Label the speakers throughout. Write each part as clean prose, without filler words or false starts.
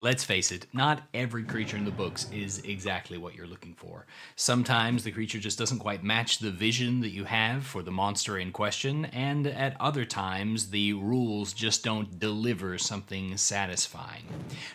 Speaker 1: Let's face it, not every creature in the books is exactly what you're looking for. Sometimes the creature just doesn't quite match the vision that you have for the monster in question, and at other times the rules just don't deliver something satisfying.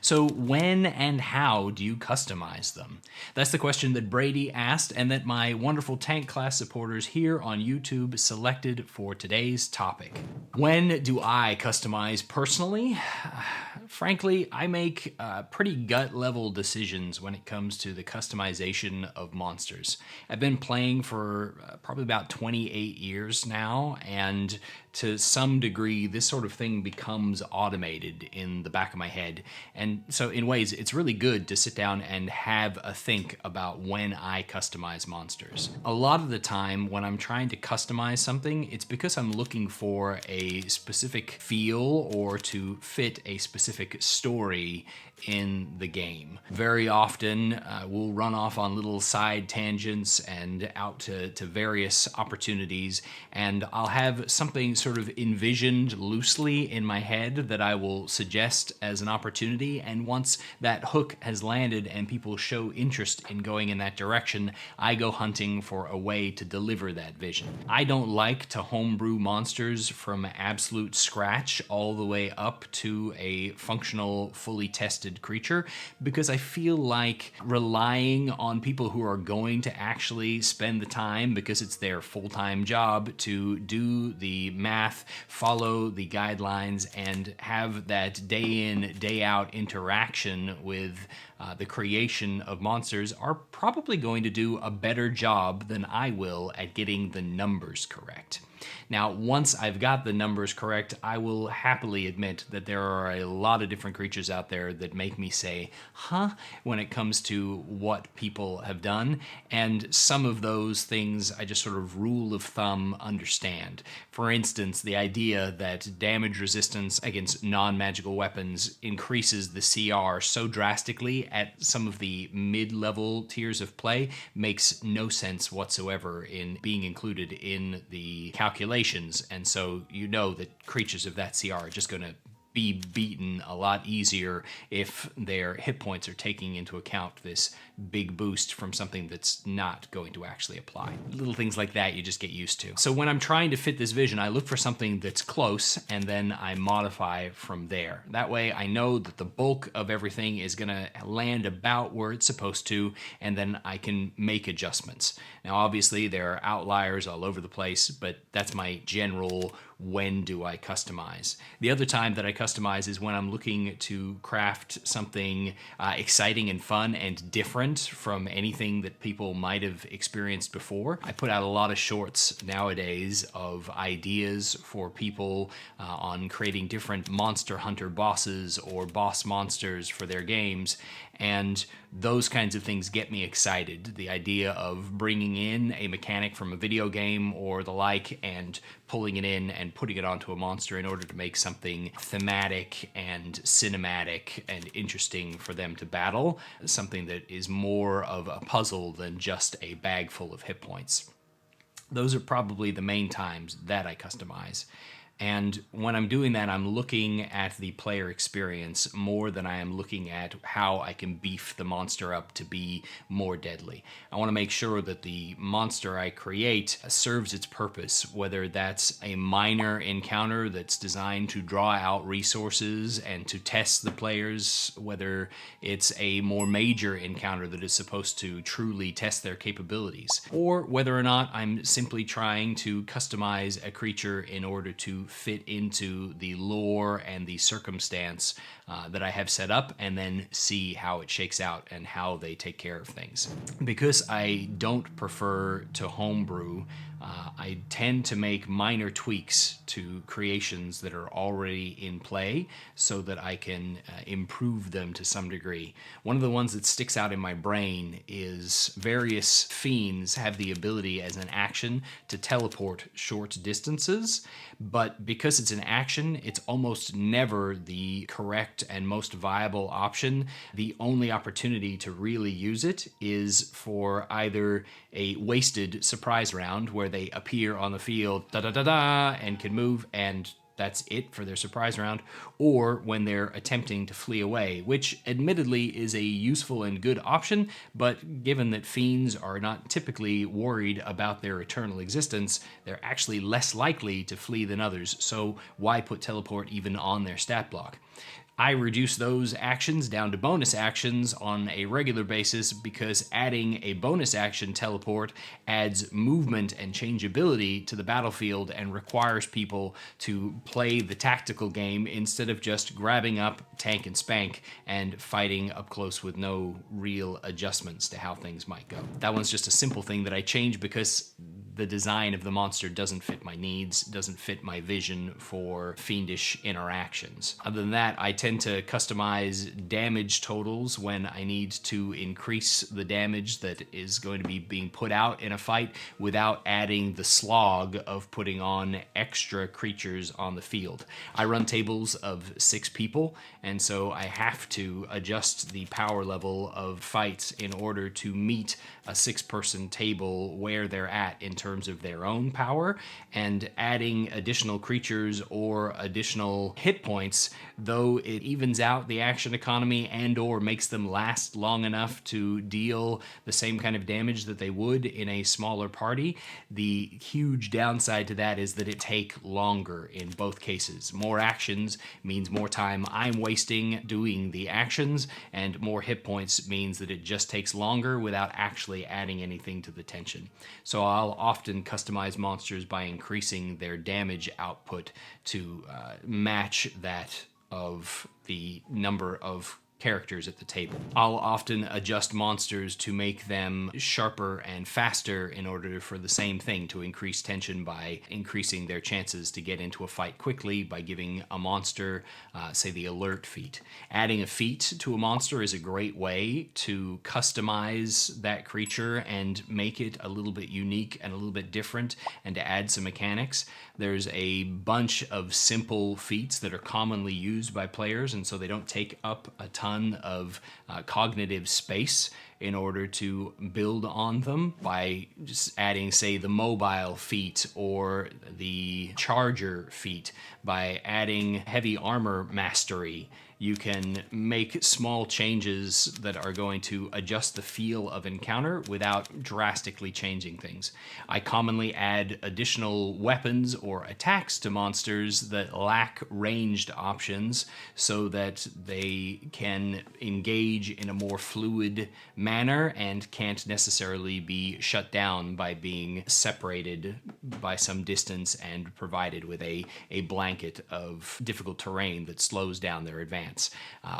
Speaker 1: So, when and how do you customize them? That's the question that Brady asked, and that my wonderful tank class supporters here on YouTube selected for today's topic. When do I customize personally? Frankly, I make pretty gut level decisions when it comes to the customization of monsters. I've been playing for probably about 28 years now, and to some degree, this sort of thing becomes automated in the back of my head. And so, in ways, it's really good to sit down and have a think about when I customize monsters. A lot of the time, when I'm trying to customize something, it's because I'm looking for a specific feel or to fit a specific story in the game. Very often, we'll run off on little side tangents and out to various opportunities, and I'll have something sort of envisioned loosely in my head that I will suggest as an opportunity, and once that hook has landed and people show interest in going in that direction, I go hunting for a way to deliver that vision. I don't like to homebrew monsters from absolute scratch all the way up to a functional, fully tested creature, because I feel like relying on people who are going to actually spend the time, because it's their full-time job, to do the math, follow the guidelines, and have that day in, day out interaction with the creation of monsters are probably going to do a better job than I will at getting the numbers correct. Now, once I've got the numbers correct, I will happily admit that there are a lot of different creatures out there that make me say, huh, when it comes to what people have done. And some of those things I just sort of rule of thumb understand. For instance, the idea that damage resistance against non-magical weapons increases the CR so drastically at some of the mid-level tiers of play makes no sense whatsoever in being included in the calculations, and so you know that creatures of that CR are just going to be beaten a lot easier if their hit points are taking into account this big boost from something that's not going to actually apply. Little things like that you just get used to. So when I'm trying to fit this vision, I look for something that's close and then I modify from there. That way I know that the bulk of everything is gonna land about where it's supposed to, and then I can make adjustments. Now obviously there are outliers all over the place, but that's my general when do I customize. The other time that I customize is when I'm looking to craft something exciting and fun and different from anything that people might have experienced before. I put out a lot of shorts nowadays of ideas for people on creating different monster hunter bosses or boss monsters for their games, and those kinds of things get me excited. The idea of bringing in a mechanic from a video game or the like and pulling it in and putting it onto a monster in order to make something thematic and cinematic and interesting for them to battle, something that is more of a puzzle than just a bag full of hit points. Those are probably the main times that I customize. And when I'm doing that, I'm looking at the player experience more than I am looking at how I can beef the monster up to be more deadly. I want to make sure that the monster I create serves its purpose, whether that's a minor encounter that's designed to draw out resources and to test the players, whether it's a more major encounter that is supposed to truly test their capabilities, or whether or not I'm simply trying to customize a creature in order to fit into the lore and the circumstance that I have set up, and then see how it shakes out and how they take care of things. Because I don't prefer to homebrew, I tend to make minor tweaks to creations that are already in play so that I can improve them to some degree. One of the ones that sticks out in my brain is various fiends have the ability as an action to teleport short distances, but because it's an action, it's almost never the correct and most viable option. The only opportunity to really use it is for either a wasted surprise round where they appear on the field, da da da da, and can move, and that's it for their surprise round, or when they're attempting to flee away, which admittedly is a useful and good option, but given that fiends are not typically worried about their eternal existence, they're actually less likely to flee than others, so why put teleport even on their stat block? I reduce those actions down to bonus actions on a regular basis because adding a bonus action teleport adds movement and changeability to the battlefield and requires people to play the tactical game instead of just grabbing up tank and spank and fighting up close with no real adjustments to how things might go. That one's just a simple thing that I change because the design of the monster doesn't fit my needs, doesn't fit my vision for fiendish interactions. Other than that, I tend to customize damage totals when I need to increase the damage that is going to be being put out in a fight without adding the slog of putting on extra creatures on the field. I run tables of 6 people, and so I have to adjust the power level of fights in order to meet a 6-person table where they're at in terms of their own power, and adding additional creatures or additional hit points, though it evens out the action economy and or makes them last long enough to deal the same kind of damage that they would in a smaller party. The huge downside to that is that it takes longer in both cases. More actions means more time I'm wasting doing the actions, and more hit points means that it just takes longer without actually adding anything to the tension. So I'll often customize monsters by increasing their damage output to match that of the number of characters at the table. I'll often adjust monsters to make them sharper and faster in order for the same thing, to increase tension by increasing their chances to get into a fight quickly by giving a monster, say, the alert feat. Adding a feat to a monster is a great way to customize that creature and make it a little bit unique and a little bit different, and to add some mechanics. There's a bunch of simple feats that are commonly used by players, and so they don't take up a ton of cognitive space in order to build on them by just adding, say, the mobile feat or the charger feat. By adding heavy armor mastery, you can make small changes that are going to adjust the feel of encounter without drastically changing things. I commonly add additional weapons or attacks to monsters that lack ranged options so that they can engage in a more fluid manner and can't necessarily be shut down by being separated by some distance and provided with a blanket of difficult terrain that slows down their advance.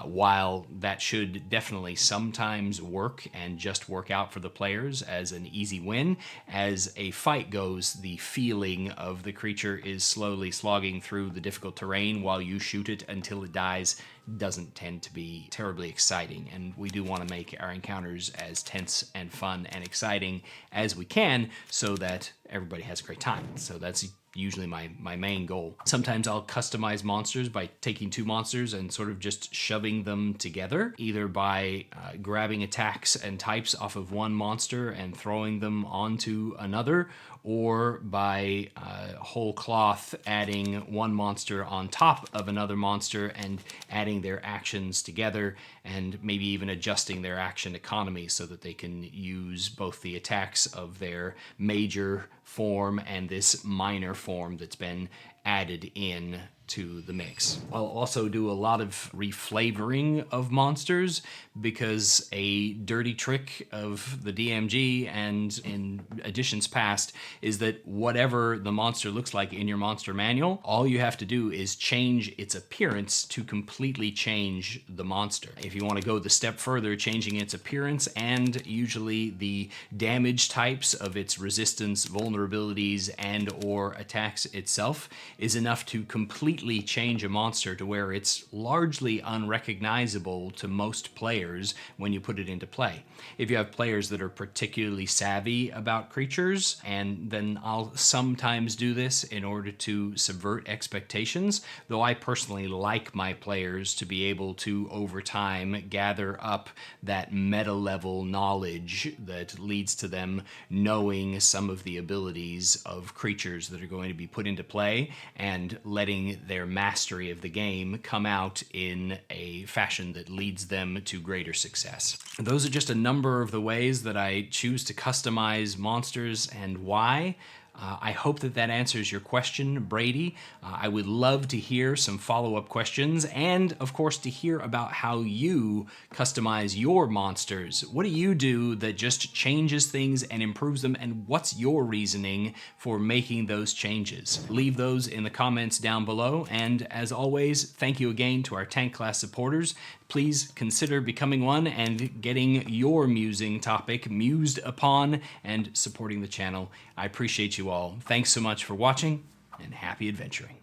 Speaker 1: While that should definitely sometimes work and just work out for the players as an easy win, as a fight goes, the feeling of the creature is slowly slogging through the difficult terrain while you shoot it until it dies doesn't tend to be terribly exciting, and we do want to make our encounters as tense and fun and exciting as we can so that everybody has a great time. So that's usually my main goal. Sometimes I'll customize monsters by taking 2 monsters and sort of just shoving them together, either by grabbing attacks and types off of one monster and throwing them onto another, or by whole cloth adding one monster on top of another monster and adding their actions together, and maybe even adjusting their action economy so that they can use both the attacks of their major form and this minor form that's been added in to the mix. I'll also do a lot of reflavoring of monsters, because a dirty trick of the DMG and in editions past is that whatever the monster looks like in your monster manual, all you have to do is change its appearance to completely change the monster. If you want to go the step further, changing its appearance and usually the damage types of its resistance, vulnerabilities, and or attacks itself is enough to completely change a monster to where it's largely unrecognizable to most players when you put it into play. If you have players that are particularly savvy about creatures, and then I'll sometimes do this in order to subvert expectations, though I personally like my players to be able to, over time, gather up that meta level knowledge that leads to them knowing some of the abilities of creatures that are going to be put into play and letting their mastery of the game come out in a fashion that leads them to greater success. Those are just a number of the ways that I choose to customize monsters and why. I hope that that answers your question, Brady. I would love to hear some follow-up questions and, of course, to hear about how you customize your monsters. What do you do that just changes things and improves them, and what's your reasoning for making those changes? Leave those in the comments down below, and as always, thank you again to our Tank Class supporters. Please consider becoming one and getting your musing topic mused upon and supporting the channel. I appreciate you all. Thanks so much for watching, and happy adventuring.